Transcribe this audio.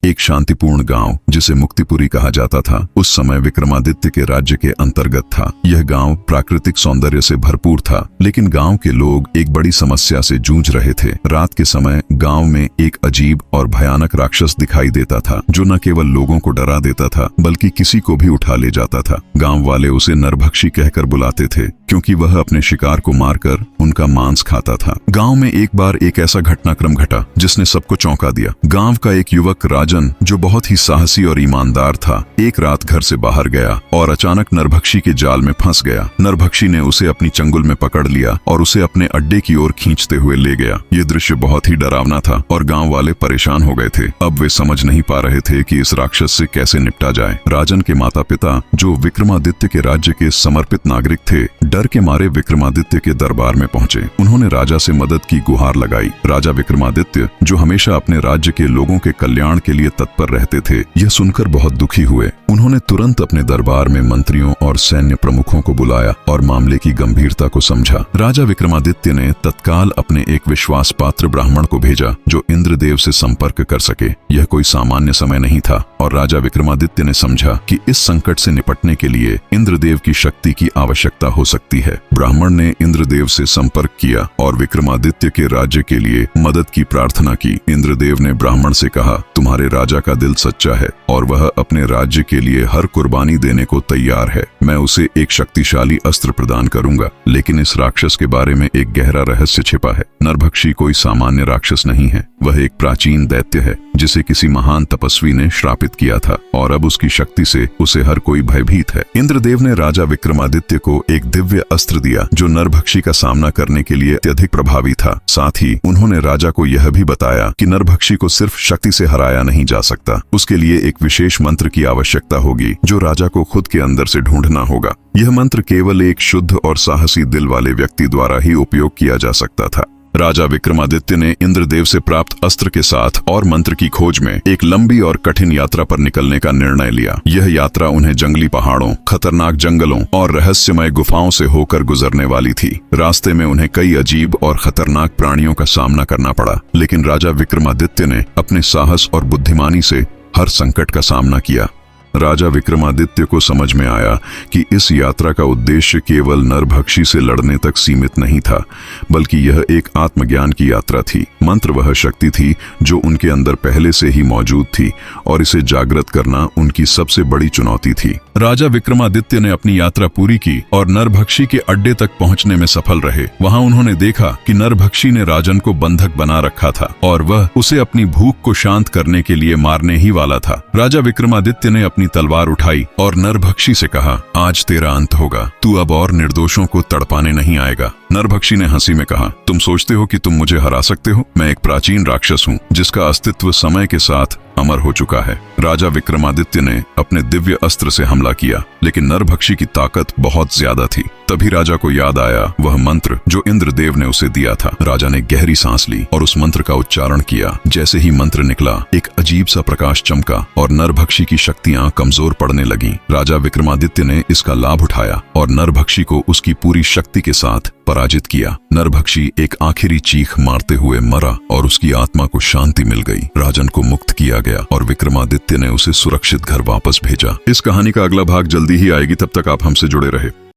एक शांतिपूर्ण गांव जिसे मुक्तिपुरी कहा जाता था उस समय विक्रमादित्य के राज्य के अंतर्गत था। यह गांव प्राकृतिक सौंदर्य से भरपूर था, लेकिन गांव के लोग एक बड़ी समस्या से जूझ रहे थे। रात के समय गांव में एक अजीब और भयानक राक्षस दिखाई देता था जो न केवल लोगों को डरा देता था बल्कि किसी को भी उठा ले जाता था। गांव वाले उसे नरभक्षी कहकर बुलाते थे क्योंकि वह अपने शिकार को मारकर उनका मांस खाता था। गांव में एक बार एक ऐसा घटनाक्रम घटा जिसने सबको चौंका दिया। गांव का एक युवक राजन, जो बहुत ही साहसी और ईमानदार था, एक रात घर से बाहर गया और अचानक नरभक्षी के जाल में फंस गया। नरभक्षी ने उसे अपनी चंगुल में पकड़ लिया और उसे अपने अड्डे की ओर खींचते हुए ले गया। ये दृश्य बहुत ही डरावना था और गांव वाले परेशान हो गए थे। अब वे समझ नहीं पा रहे थे कि इस राक्षस से कैसे निपटा जाए। राजन के माता पिता, जो विक्रमादित्य के राज्य के समर्पित नागरिक थे, डर के मारे विक्रमादित्य के दरबार में पहुंचे। उन्होंने राजा से मदद की गुहार लगाई। राजा विक्रमादित्य, जो हमेशा अपने राज्य के लोगों के कल्याण के लिए तत्पर रहते थे, यह सुनकर बहुत दुखी हुए। उन्होंने तुरंत अपने दरबार में मंत्रियों और सैन्य प्रमुखों को बुलाया और मामले की गंभीरता को समझा। राजा विक्रमादित्य ने तत्काल अपने एक विश्वास पात्र ब्राह्मण को भेजा जो इंद्रदेव से संपर्क कर सके। यह कोई सामान्य समय नहीं था और राजा विक्रमादित्य ने समझा कि इस संकट से निपटने के लिए इंद्रदेव की शक्ति की आवश्यकता हो सकती है। ब्राह्मण ने इंद्रदेव से संपर्क किया और विक्रमादित्य के राज्य के लिए मदद की प्रार्थना की। इंद्रदेव ने ब्राह्मण से कहा, तुम्हारे राजा का दिल सच्चा है और वह अपने राज्य के लिए हर कुर्बानी देने को तैयार है। मैं उसे एक शक्तिशाली अस्त्र प्रदान करूंगा, लेकिन इस राक्षस के बारे में एक गहरा रहस्य छिपा है। नरभक्षी कोई सामान्य राक्षस नहीं है, वह एक प्राचीन दैत्य है जिसे किसी महान तपस्वी ने श्रापित किया था और अब उसकी शक्ति से उसे हर कोई भयभीत है। इंद्रदेव ने राजा विक्रमादित्य को एक दिव्य अस्त्र दिया जो नरभक्षी का सामना करने के लिए अत्यधिक प्रभावी था। साथ ही उन्होंने राजा को यह भी बताया कि नरभक्षी को सिर्फ शक्ति से हराया नहीं जा सकता, उसके लिए एक विशेष मंत्र की आवश्यकता होगी जो राजा को खुद के अंदर से ढूंढना होगा। यह मंत्र केवल एक शुद्ध और साहसी दिल वाले व्यक्ति द्वारा ही उपयोग किया जा सकता था। राजा विक्रमादित्य ने इंद्रदेव से प्राप्त अस्त्र के साथ और मंत्र की खोज में एक लंबी और कठिन यात्रा पर निकलने का निर्णय लिया। यह यात्रा उन्हें जंगली पहाड़ों, खतरनाक जंगलों और रहस्यमय गुफाओं से होकर गुजरने वाली थी। रास्ते में उन्हें कई अजीब और खतरनाक प्राणियों का सामना करना पड़ा, लेकिन राजा विक्रमादित्य ने अपने साहस और बुद्धिमानी से हर संकट का सामना किया। राजा विक्रमादित्य को समझ में आया कि इस यात्रा का उद्देश्य केवल नरभक्षी से लड़ने तक सीमित नहीं था, बल्कि यह एक आत्मज्ञान की यात्रा थी। मंत्र वह शक्ति थी जो उनके अंदर पहले से ही मौजूद थी और इसे जागृत करना उनकी सबसे बड़ी चुनौती थी। राजा विक्रमादित्य ने अपनी यात्रा पूरी की और नरभक्षी के अड्डे तक पहुंचने में सफल रहे। वहां उन्होंने देखा कि नरभक्षी ने राजन को बंधक बना रखा था और वह उसे अपनी भूख को शांत करने के लिए मारने ही वाला था। राजा विक्रमादित्य ने अपनी तलवार उठाई और नरभक्षी से कहा, आज तेरा अंत होगा, तू अब और निर्दोषों को तड़पाने नहीं आएगा। नरभक्षी ने हंसी में कहा, तुम सोचते हो कि तुम मुझे हरा सकते हो? मैं एक प्राचीन राक्षस हूँ जिसका अस्तित्व समय के साथ अमर हो चुका है। राजा विक्रमादित्य ने अपने दिव्य अस्त्र से हमला किया, लेकिन नरभक्षी की ताकत बहुत ज्यादा थी। तभी राजा को याद आया वह मंत्र जो इंद्रदेव ने उसे दिया था। राजा ने गहरी सांस ली और उस मंत्र का उच्चारण किया। जैसे ही मंत्र निकला, एक अजीब सा प्रकाश चमका और नरभक्षी की शक्तियां कमजोर पड़ने लगीं। राजा विक्रमादित्य ने इसका लाभ उठाया और नरभक्षी को उसकी पूरी शक्ति के साथ पराजित किया। नरभक्षी एक आखिरी चीख मारते हुए मरा और उसकी आत्मा को शांति मिल गई। राजन को मुक्त किया गया और विक्रमादित्य ने उसे सुरक्षित घर वापस भेजा। इस कहानी का अगला भाग जल्दी ही आएगी, तब तक आप हमसे जुड़े रहे।